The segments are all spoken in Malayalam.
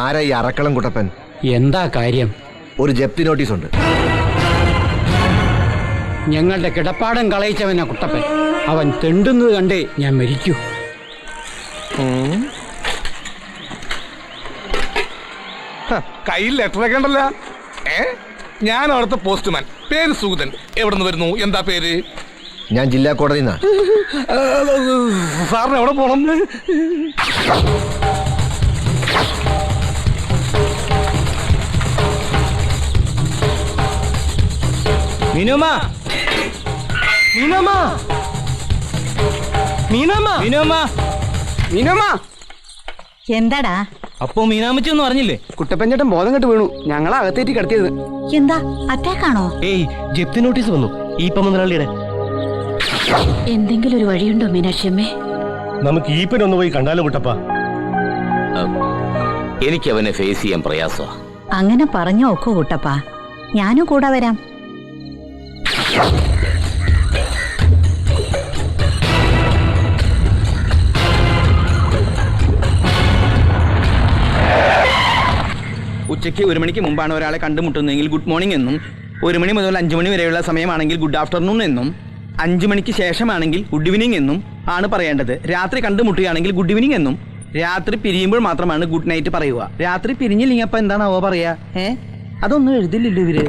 ആരാ ഈ അറക്കളം കുട്ടപ്പൻ? എന്താ കാര്യം? ഒരു ജപ്തി നോട്ടീസ് ഉണ്ട്. ഞങ്ങളുടെ കിടപ്പാടം കളയിച്ചവനാ കുട്ടപ്പൻ. അവൻ തെണ്ടുന്നത് കണ്ടേ ഞാൻ മരിക്കൂ. കയ്യിൽ ലെറ്ററൊക്കെ ഉണ്ടല്ലോ. ഞാൻ അവിടുത്തെ പോസ്റ്റ്മാൻ. പേര് സുഗതൻ. എവിടെ നിന്ന് വരുന്നു? എന്താ പേര്? ഞാൻ ജില്ലാ കോടതി. സാറിന് എവിടെ പോണം? മീനമ്മ, മീനമ്മ, മീനമ്മ, മീനമ്മ, മീനമ്മ. എന്താടാ? അപ്പോ മീനാമ്മച്ചി ഒന്നും അറിഞ്ഞില്ലേ? കുട്ടപ്പൻ ചേട്ടൻ ബോധം കെട്ട് വീണു. ഞങ്ങളെ അകത്തേറ്റി കിടത്തിയത്. എന്താ അറ്റാക്കാണോ? ഏയ്, ജപ്തി നോട്ടീസ് വന്നു ഈ മുതലാളിയുടെ. എന്തെങ്കിലും ഒരു വഴിയുണ്ടോ മീനാക്ഷിയമ്മേ? നമുക്ക് ഈപ്പനൊന്ന് പോയി കണ്ടാലോ കുട്ടപ്പ? എനിക്ക് അവനെ ഫേസ് ചെയ്യാൻ പ്രയാസമാ. അങ്ങനെ പറഞ്ഞോ ഒക്കെ കുട്ടപ്പ, ഞാനും കൂടെ വരാം. ഉച്ചയ്ക്ക് 1 മണിക്ക് മുമ്പാണ് ഒരാളെ കണ്ടുമുട്ടുന്നതെങ്കിൽ ഗുഡ് മോർണിംഗ് എന്നും, 1 മണി മുതൽ 5 മണി വരെയുള്ള സമയമാണെങ്കിൽ ഗുഡ് ആഫ്റ്റർനൂൺ എന്നും, 5 മണിക്ക് ശേഷമാണെങ്കിൽ ഗുഡ് ഈവനിങ് എന്നും ആണ് പറയേണ്ടത്. രാത്രി കണ്ടുമുട്ടുകയാണെങ്കിൽ ഗുഡ് ഈവനിങ് എന്നും, രാത്രി പിരിയുമ്പോൾ മാത്രമാണ് ഗുഡ് നൈറ്റ് പറയുക. രാത്രി പിരിഞ്ഞില്ലെങ്കിൽ അപ്പൊ എന്താണാവോ പറയാ? അതൊന്നും എഴുതില്ലല്ലോ ഇവര്.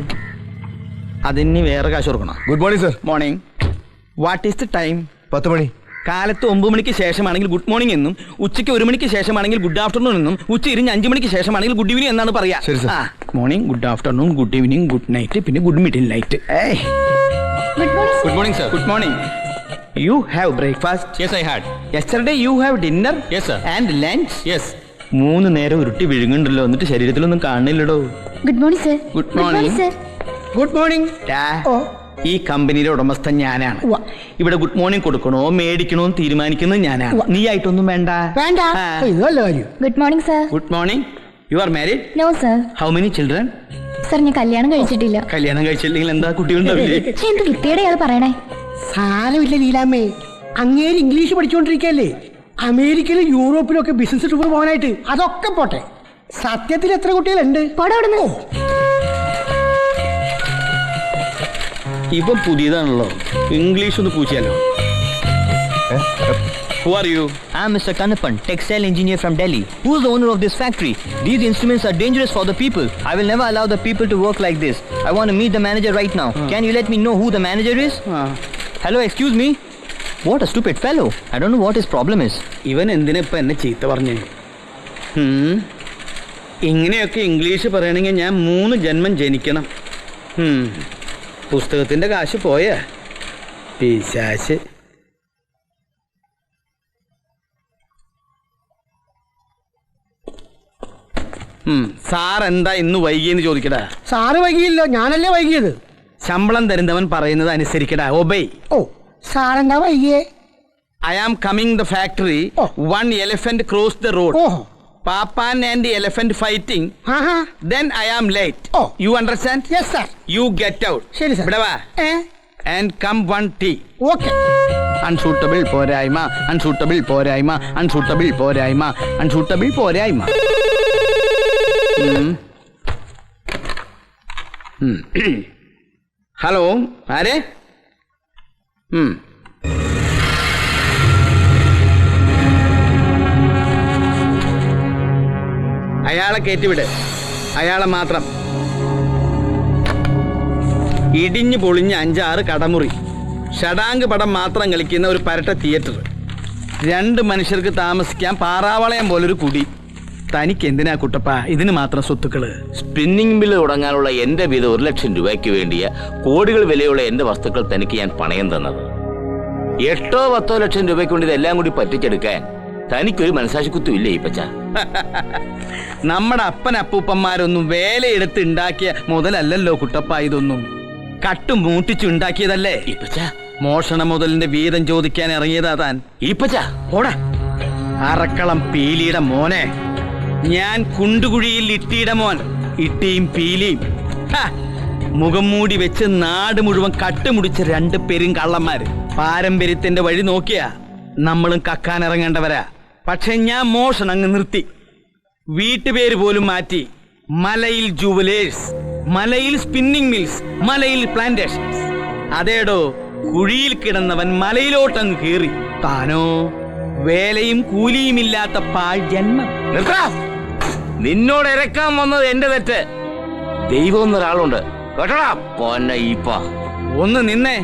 അതിന് വേറെ കാശ് കൊടുക്കണം. Good morning sir. Morning. What is the time? 10 മണി. കാലത്ത് 9 മണിക്ക് ശേഷമാണെങ്കിൽ ഗുഡ് മോർണിംഗ് എന്നും, ഉച്ചയ്ക്ക് 1 മണിക്ക് ശേഷമാണെങ്കിൽ ഗുഡ് ആഫ്റ്റർനൂൺ എന്നും, ഉച്ചയിരിഞ്ഞ് 5 മണിക്ക് ശേഷമാണെങ്കിൽ ഗുഡ് ഈവനിംഗ് എന്നാണ് പറയാ. Morning, good afternoon, good evening, good night, പിന്നെ good midnight. Good morning sir. Good morning. You have breakfast? Yes, I had. Yesterday you have dinner? Yes sir. And lunch? Yes. 3 നേരം ഉരുട്ടി വിഴുങ്ങുണ്ടല്ലോ, എന്നിട്ട് ശരീരത്തിലൊന്നും കാണുന്നില്ലടോ. Good morning sir. Good morning. Good morning. ഈ കമ്പനിയുടെ ഉടമസ്ഥൻ ഞാനാണ്. ഇവിടെ ഗുഡ് മോർണിംഗ് കൊടുക്കണോ മേടിക്കണോ തീരുമാനിക്കുന്നത് ഞാനാണ്. നീ ആയിട്ടൊന്നും വേണ്ട. Good morning sir. Good morning. You are married? No sir. How many children? Sir, ഞാൻ കല്യാണം കഴിച്ചിട്ടില്ല. കല്യാണം കഴിച്ചില്ലെങ്കിൽ എന്താ കുട്ടികളുണ്ടാവില്ലേ? എന്ത് വിത്തിയുടെ ആൾ പറയണേ? സാരമില്ല ലീലാമ്മേ, അങ്ങേര് ഇംഗ്ലീഷ് പഠിച്ചുകൊണ്ടിരിക്കല്ലേ. അമേരിക്കയിലും യൂറോപ്പിലും ഒക്കെ ബിസിനസ് ടൂർ പോകാനായിട്ട്. അതൊക്കെ പോട്ടെ, സത്യത്തിൽ എത്ര കുട്ടികളുണ്ട്? ഇപ്പം പുതിയതാണല്ലോ, ഇംഗ്ലീഷ് ഒന്ന് പൂച്ചാലോ. Who are you? I'm Mr. Kanappan, textile engineer from Delhi. Who is the owner of this factory? These instruments are dangerous for the people. I will never allow the people to work like this. I want to meet the manager right now. Can you let me know who the manager is? Hello, excuse me. What a stupid fellow. I don't know what his problem is. ഇവൻ എന്തിനാ ഇപ്പം എന്നെ ചീത്ത പറഞ്ഞേ? ഇങ്ങനെയൊക്കെ ഇംഗ്ലീഷ് പറയണമെങ്കിൽ ഞാൻ 3 ജന്മം ജനിക്കണം. പുസ്തകത്തിന്റെ കാശ് പോയാ പിശാശ്. സാർ എന്താ ഇന്ന് വൈകിയെന്ന് ചോദിക്കടാ. സാറ് വൈകിയില്ല, ഞാനല്ലേ വൈകിയത്. ശമ്പളം തരുന്നവൻ പറയുന്നത് അനുസരിക്കടാ. ഒബൈ. ഓ, സാറെന്താ വൈകിയേ? I am coming the factory. 1 elephant crossed the road. Papan and the elephant fighting. Then I am late. You understand? Yes sir. You get out. ശരി sir. ഇവിടെ വാ. And come 1 tea. Okay. Unsuitable പോരായ്മ, unsuitable പോരായ്മ, unsuitable പോരായ്മ, unsuitable പോരായ്മ. ഹലോ, ആരെ? അയാളെ കയറ്റിവിട്, അയാളെ മാത്രം. ഇടിഞ്ഞു പൊളിഞ്ഞ് 5-6 കടമുറി, ഷഡാങ്ക് പടം മാത്രം കളിക്കുന്ന ഒരു പരട്ട തിയേറ്റർ, 2 മനുഷ്യർക്ക് താമസിക്കാൻ പാറാവളയം പോലൊരു കുടി. തനിക്ക് എന്തിനാ കുട്ടപ്പ ഇതിന് മാത്രം സ്വത്തുക്കള്? സ്പിന്നിംഗ് മില്ല് തുടങ്ങാനുള്ള എന്റെ വീതം 1 ലക്ഷം രൂപയ്ക്ക് വേണ്ടിയ കോടികൾ വിലയുള്ള എന്റെ വസ്തുക്കൾ തനിക്ക് ഞാൻ പണയം തന്നത്. 8-10 ലക്ഷം രൂപയ്ക്ക് കൊണ്ട് ഇതെല്ലാം കൂടി പറ്റിച്ചെടുക്കാൻ തനിക്കൊരു മനസാക്ഷിക്കുത്തും ഇല്ലേ ഈപ്പച്ച? നമ്മുടെ അപ്പനപ്പൂപ്പന്മാരൊന്നും വേലയെടുത്ത് ഉണ്ടാക്കിയ മുതലല്ലോ കുട്ടപ്പ ഇതൊന്നും. കട്ടും മൂട്ടിച്ചുണ്ടാക്കിയതല്ലേ? ഈപ്പച്ച, മോഷണ മുതലിന്റെ വീതം ചോദിക്കാൻ ഇറങ്ങിയതാ താൻ. ഈപ്പച്ച ഓടാ അറക്കളം പീലിയുടെ മോനെ. ഞാൻ കുണ്ടുകുഴിയിൽ ഇട്ടിയുടെ മോൻ. ഇട്ടിയും പീലിയും മുഖം മൂടി വെച്ച് നാട് മുഴുവൻ കട്ടുമുടിച്ച 2 പേരും കള്ളന്മാര്. പാരമ്പര്യത്തിന്റെ വഴി നോക്കിയാ നമ്മളും കക്കാൻ ഇറങ്ങേണ്ടവരാ. പക്ഷെ ഞാൻ മോഷണം അങ്ങ് നിർത്തി. വീട്ടുപേര് പോലും മാറ്റി. മലയിൽ ജുവലേഴ്സ്, മലയിൽ സ്പിന്നിങ് മിൽസ്, മലയിൽ പ്ലാന്റേഷൻസ്. അതേടോ, കുഴിയിൽ കിടന്നവൻ മലയിലോട്ടങ്ങ് കീറി. താനോ വേലയും കൂലിയുമില്ലാത്ത പാഴ് ജന്മം. നിന്നോട് ഇറക്കാൻ വന്നത് എന്റെ തെറ്റ്. ദൈവം എന്നൊരാളുണ്ട് കേട്ടോടാ പൊന്ന ഈപ്പ. ഒന്ന് നിന്നേ.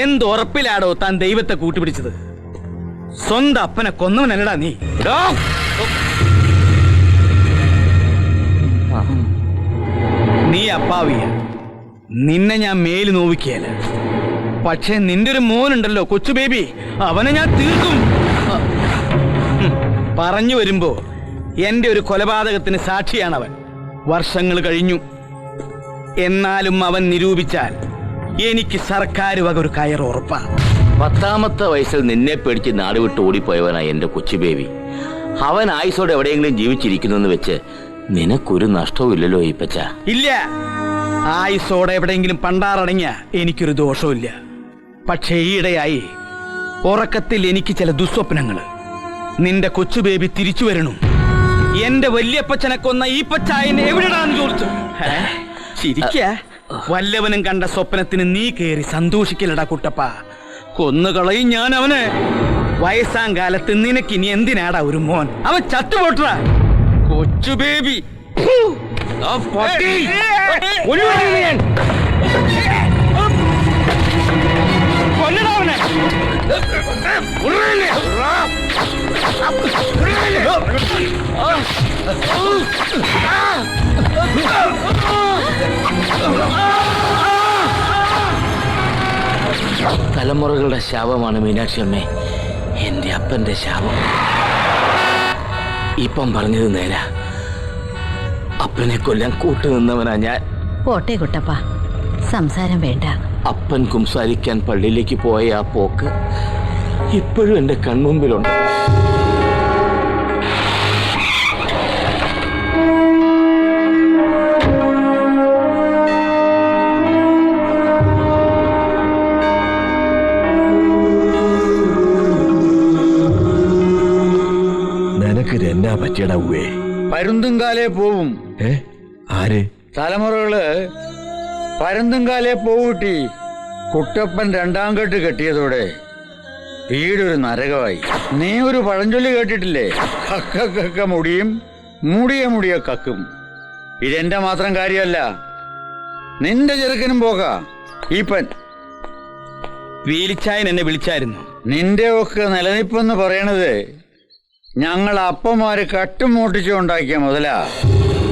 എന്തുറപ്പിലാടോ താൻ ദൈവത്തെ കൂട്ടുപിടിച്ചത്? സ്വന്തം അപ്പനെ കൊന്നവനല്ലടാ നീ. നീ അപ്പാവിയ. നിന്നെ ഞാൻ മേല് നോവിക്കുകയല്ല. പക്ഷെ നിന്റെ ഒരു മോനുണ്ടല്ലോ, കൊച്ചു ബേബി, അവനെ ഞാൻ തീർക്കും. പറഞ്ഞു വരുമ്പോ എന്റെ ഒരു കൊലപാതകത്തിന് സാക്ഷിയാണവൻ. വർഷങ്ങൾ കഴിഞ്ഞു. എന്നാലും അവൻ നിരൂപിച്ചാൽ എനിക്ക് സർക്കാർ വക ഒരു കയർ ഉറപ്പാ. 10ാമത്തെ വയസ്സിൽ നിന്നെ പേടിച്ച് നാട് വിട്ട് ഓടിപ്പോയവനാ എന്റെ കൊച്ചു ബേബി. അവൻ ആയുസോടെ എവിടെയെങ്കിലും ജീവിച്ചിരിക്കുന്നു വെച്ച് നിനക്കൊരു നഷ്ടവും ഇല്ലല്ലോ ഈപ്പച്ച. ഇല്ല, ആയുസോടെ എവിടെയെങ്കിലും പണ്ടാറടങ്ങിയ എനിക്കൊരു ദോഷവും. പക്ഷേ ഈയിടെയായി ഉറക്കത്തിൽ എനിക്ക് ചില ദുസ്വപ്നങ്ങള്. നിന്റെ കൊച്ചു ബേബി തിരിച്ചു വരണു. എന്റെ വല്യപ്പച്ചനെ കൊന്ന ഈപ്പച്ചായനെ എവിടെയാണെന്ന് ചോദിച്ചു. ചിരിക്ക. വല്ലവനും കണ്ട സ്വപ്നത്തിന് നീ കേറി സന്തോഷിക്കലടാ കുട്ടപ്പ. കൊന്നുകളയും ഞാൻ അവന്. വയസ്സാം കാലത്ത് നിനക്കിനി എന്തിനാടാ ഒരു മോൻ? അവൻ ചത്തുപോട്ടാ കൊച്ചു ബേബി. കൊല്ലടാവനെ. തലമുറകളുടെ ശാപമാണ് മീനാക്ഷി അമ്മേ എന്റെ അപ്പന്റെ ശാപം. ഇപ്പം പറഞ്ഞത് നേരാ. അപ്പനെ കൊല്ലാൻ കൂട്ടുനിന്നവനാ ഞാൻ. പോട്ടെ കുട്ടപ്പ, സംസാരം വേണ്ട. അപ്പൻ കുംസാരിക്കാൻ പള്ളിയിലേക്ക് പോയ ആ പോക്ക് ഇപ്പോഴും എന്റെ കൺമുമ്പിലുണ്ട്. നിനക്ക് എന്നാ പറ്റിയടാ ഉവേ? പരുന്തുംകാലേ പോവും. ആര്? തലമുറകള് പരുന്തുംകാലേ പോവൂട്ടി. കുട്ടപ്പൻ 2ാം കെട്ട് കെട്ടിയതോടെ വീടൊരു നരകമായി. നീ ഒരു പഴഞ്ചൊല്ലി കേട്ടിട്ടില്ലേ? കക്ക മുടിയും മുടിയ കക്കും. ഇതെന്റെ മാത്രം കാര്യമല്ല, നിന്റെ ചെറുക്കനും പോകാ. ഈപ്പൻ വീലിച്ചായൻ എന്നെ വിളിച്ചായിരുന്നു. നിന്റെ ഒക്കെ നിലനിപ്പെന്ന് പറയണത് ഞങ്ങൾ അപ്പന്മാര് കട്ടും മൂട്ടിച്ചു ഉണ്ടാക്കിയ മുതലാ.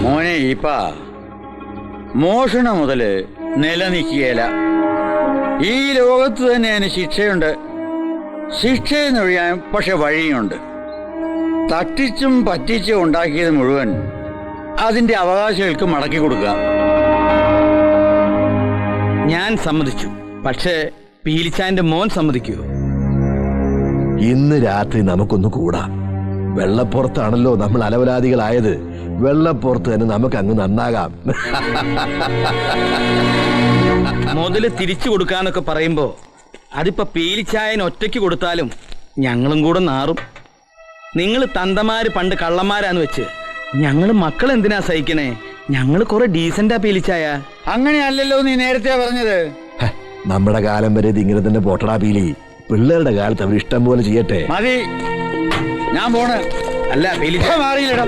മോനെ ഈപ്പ, മോഷണ മുതല് നിലനിൽക്കുകയില്ല. ഈ ലോകത്ത് തന്നെ അതിന് ശിക്ഷയുണ്ട്. ശിക്ഷയെന്നൊഴിയാൻ പക്ഷെ വഴിയുണ്ട്. തട്ടിച്ചും പറ്റിച്ചും ഉണ്ടാക്കിയത് മുഴുവൻ അതിന്റെ അവകാശികൾക്ക് മടക്കി കൊടുക്കുക. ഞാൻ സമ്മതിച്ചു. പക്ഷേ പീലിച്ചായന്റെ മോൻ സമ്മതിക്കുമോ? ഇന്ന് രാത്രി നമുക്കൊന്ന് കൂടാം. വെള്ളപ്പുറത്താണല്ലോ നമ്മൾ അലവലാദികളായത്. വെള്ളപ്പുറത്ത് തന്നെ നമുക്ക് അങ്ങ് നന്നാകാം. മുതല് തിരിച്ചു കൊടുക്കാന്നൊക്കെ പറയുമ്പോ അതിപ്പോ പീലിച്ചായൻ ഒറ്റയ്ക്ക് കൊടുത്താലും ഞങ്ങളും കൂടെ നാറും. നിങ്ങൾ തന്തമാര് പണ്ട് കള്ളന്മാരാന്ന് വെച്ച് ഞങ്ങള് മക്കൾ എന്തിനാ സഹിക്കണേ? ഞങ്ങള് കുറെ ഡീസന്റാ പീലിച്ചായ. അങ്ങനെയല്ലല്ലോ നീ നേരത്തെ പറഞ്ഞത്. നമ്മുടെ കാലം വരെ ഇത് ഇങ്ങനെ തന്നെ പോട്ടടാ പീലി. പിള്ളേരുടെ കാലത്ത് അവർ ഇഷ്ടം പോലെ ചെയ്യട്ടെ. മതി, ഞാൻ പോണ്. അല്ല പീലിച്ച മാറിയില്ലടാ.